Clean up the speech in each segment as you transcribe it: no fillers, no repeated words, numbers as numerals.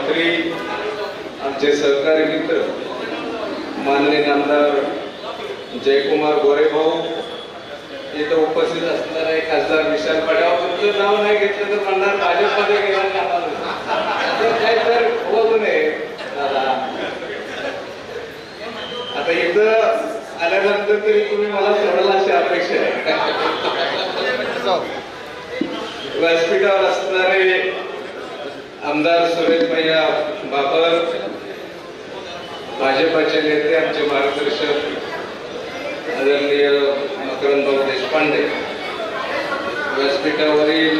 मंत्री, आमचे सहकारी मित्र माननीय आमदार जयकुमार गोरे भाऊ, इथं उपस्थित असणारे खासदार विशाल पडाव, तुमचं नाव नाही घेतलं तर म्हणणार भाजपमध्ये गेला काय तर होऊ नये दादा. आता इथं आल्यानंतर तरी तुम्ही मला सोडायला अशी अपेक्षा आहे. व्यासपीठावर असणारे आमदार सुरेश भैया बाबर, भाजपाचे नेते, आमचे मार्गदर्शक आदरणीय मकरंद भाऊ देशपांडे, व्यासपीठावरील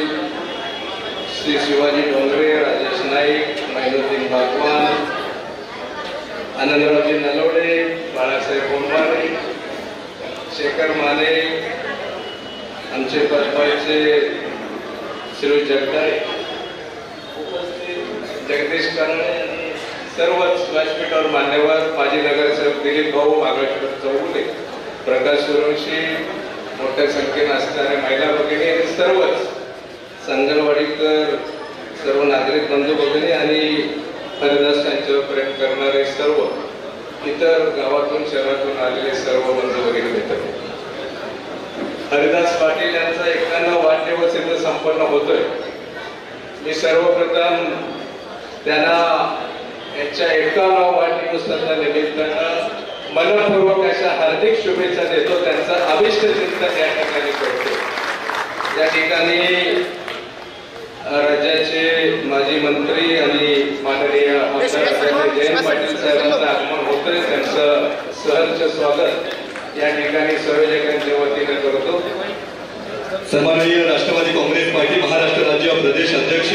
श्री शिवाजी डोंगरे, राजेश नाईक, मैनुद्दीन भागवान, आनंदरावजी नलवडे, बाळासाहेब बोंबारे, शेखर माने, आमचे पद्माचे श्री जगदाळे, उपस्थित जगदीश कानडे आणि सर्वच व्यासपीठावर मान्यवर, माजी नगरसेवक दिलीप भाऊ, मागळेश्वर चौगुले, प्रकाश सुरवंशी, मोठ्या संख्येने असणाऱ्या महिला भगिनी आणि सर्वच संगणवाडीकर, सर्व नागरिक बंधू भगिनी आणि हरिदास यांच्यावर प्रेम करणारे सर्व इतर गावातून शहरातून आलेले सर्व बंधू भगिनी मित्र, हरिदास पाटील यांचा 91 वाढदिवस इथं संपन्न होतोय. मी सर्वप्रथम त्यांना यांच्या 91 वाढदिवसाच्या निमित्तानं मनपूर्वक अशा हार्दिक शुभेच्छा देतो. त्यांचा अभिष्ट चिंतन या ठिकाणी करतो. या ठिकाणी राज्याचे माजी मंत्री आणि माननीय आमदार जयंत पाटील साहेबांचं आगमन होतंय. त्यांचं सहर्ष स्वागत या ठिकाणी संयोजकांच्या वतीने करतो. सन्माननीय राष्ट्रवादी काँग्रेस पार्टी महाराष्ट्र राज्य प्रदेश अध्यक्ष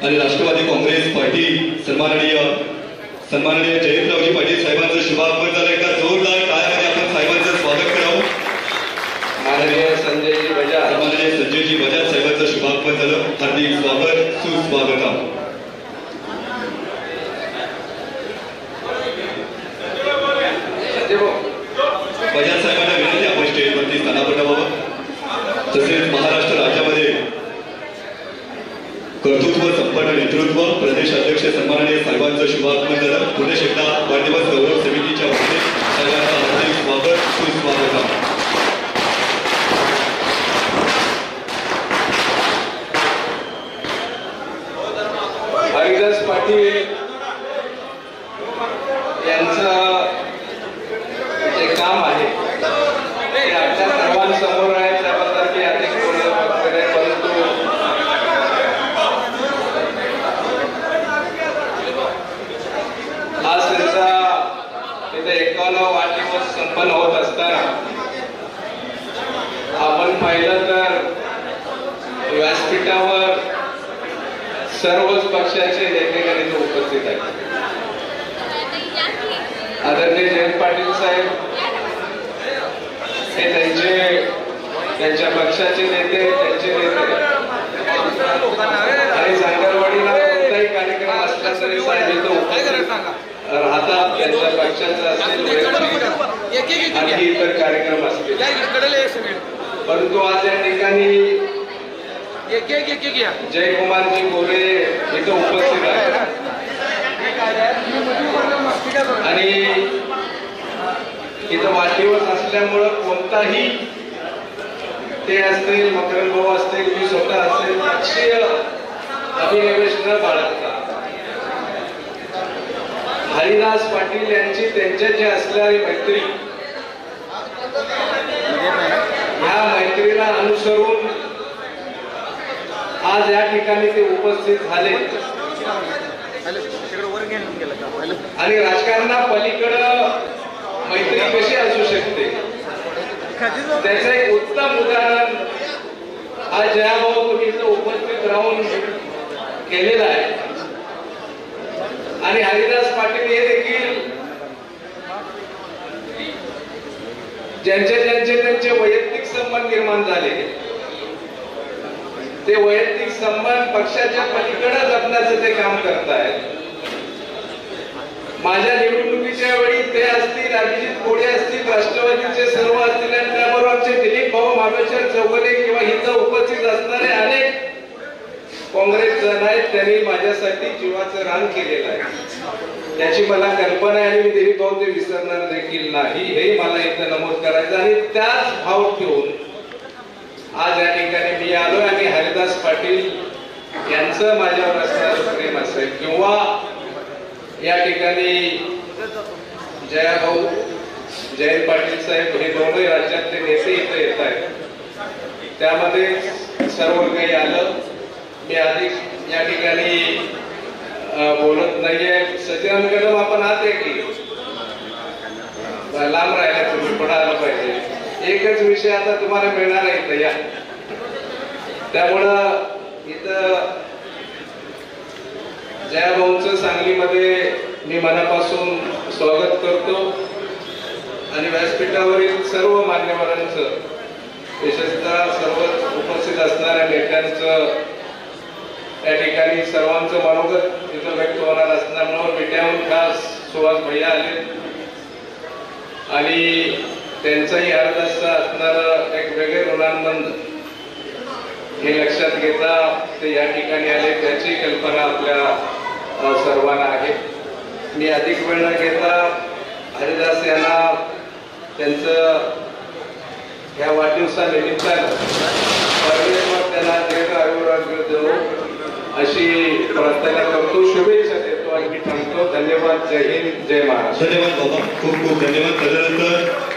आणि राष्ट्रवादी काँग्रेस पार्टी सन्माननीय जयंतरावजी पाटील साहेबांचं शुभागमन झालं. एका जोरदार टाळ्यामध्ये आपण साहेबांचं स्वागत करावं. माननीय संजयजी बजाज, सन्माननीय संजयजी बजाज साहेबांचं शुभागमन झालं. हार्दिक स्वागत, सुस्वागतम. बजाज साहेबांना विनंती आपण स्टेजवरती स्थानापन्न व्हावं. तसेच महाराष्ट्र राज्यामध्ये कर्तृत्व संपन्न नेतृत्व प्रदेश अध्यक्ष सन्माननीय साहेबांचं शुभागमन झालं. पुणे एकदा वाढदिवस गौरव समितीच्या वतीने साहेबांचं हार्दिक स्वागत, सुस्वागत. हरिदास पाटील यांचं जे काम आहे ते आपल्या सर्वांसमोर आहे. त्याबद्दल मी अधिक बोलणं बघतो नाही, परंतु आज त्यांचा तिथे 51 वाढदिवस संपन्न होत असताना आपण पाहिलं तर व्यासपीठावर सर्वच पक्षाचे नेतेगण इथे उपस्थित आहेत. आदरणीय जयंत पाटील साहेब हे त्यांच्या पक्षाचे नेते, त्यांचे नेते आणि सांगरवाडीला कोणताही कार्यक्रम असला तरी साहेब इथं उपस्थित राहतात. त्यांच्या पक्षाचा असेल, आणखी इतर कार्यक्रम असतील, परंतु आज या ठिकाणी जयकुमारजी गोरे इथं उपस्थित आहेत आणि इथं वाढदिवस असल्यामुळं कोणताही ते असतील, मकरंद भाऊ असतील, मी स्वतः असेल, पक्षीय अभिनिवेश न बाळगता हरिदास पाटील यांची त्यांच्याची असणारी मैत्री, ह्या मैत्रीला अनुसरून आज या ठिकाणी ते उपस्थित झाले आणि राजकारणा पलीकडं मैत्री कशी असू शकते त्याचं एक उत्तम उदाहरण आज जयाभाऊ तुम्ही इथं उपस्थित राहून केलेलं आहे. आणि हरिदास पाटील हे देखील ज्यांचे वैयक्तिक संबंध निर्माण झाले ते वैयक्तिक संबंध पक्षाच्या पलीकडे जपण्याचं ते काम करतायत. माझ्या निवडणुकीच्या वेळी ते असतील, अभिजित कोडे असतील, राष्ट्रवादीचे सर्व असतील आणि त्याबरोबर आमचे दिलीप भाऊ, मामेश्वर चौगुले किंवा इथं उपस्थित असणारे अनेक काँग्रेस जन आहेत त्यांनी माझ्यासाठी जीवाचं रान केलेलं आहे, त्याची मला कल्पना आहे आणि मी दिलीप भाऊ ते विसरणार देखील नाही, हे मला इथं नमूद करायचं. आणि त्याच भाव ठेवून आज या ठिकाणी मी आलोय आणि हरिदास पाटील यांचं माझ्यावर असणारं प्रेम असेल किंवा या ठिकाणी जयाभाऊ जयंत पाटील साहेब हे दोनही राज्यातले नेते इथं येत आहेत, त्यामध्ये सर्व काही आलं. मी अधिक या ठिकाणी बोलत नाहीये. सचिन कदम आपण आत आहे की लांब राहिला, तुम्ही पण आलं पाहिजे. एकच विषय आता तुम्हाला मिळणार आहे इथं या, त्यामुळं इथं जयाभाऊंचं सांगलीमध्ये मी मनापासून स्वागत करतो आणि व्यासपीठावरील सर्व मान्यवरांचं, विशेषतः सर्व उपस्थित असणाऱ्या नेत्यांचं, त्या ठिकाणी सर्वांचं मनोगत इथं व्यक्त होणार असल्यामुळे विट्याहून खास सुहास भैया आले आणि त्यांचाही हरदासचं असणारं एक वेगळे ऋणानुबंध हे लक्षात घेता ते या ठिकाणी आले, त्याची कल्पना आपल्या सर्वांना आहे. मी अधिक वेळ न घेता हरिदास यांना त्यांचं या वाढदिवसानिमित्तानं परमेश्वर त्यांना दीर्घ आयुरारोग्य देवो अशी प्रार्थना करतो, शुभेच्छा देतो आणि थांबतो. धन्यवाद. जय हिंद, जय महाराष्ट्र. धन्यवाद बाबा, खूप खूप धन्यवाद. त्याच्यानंतर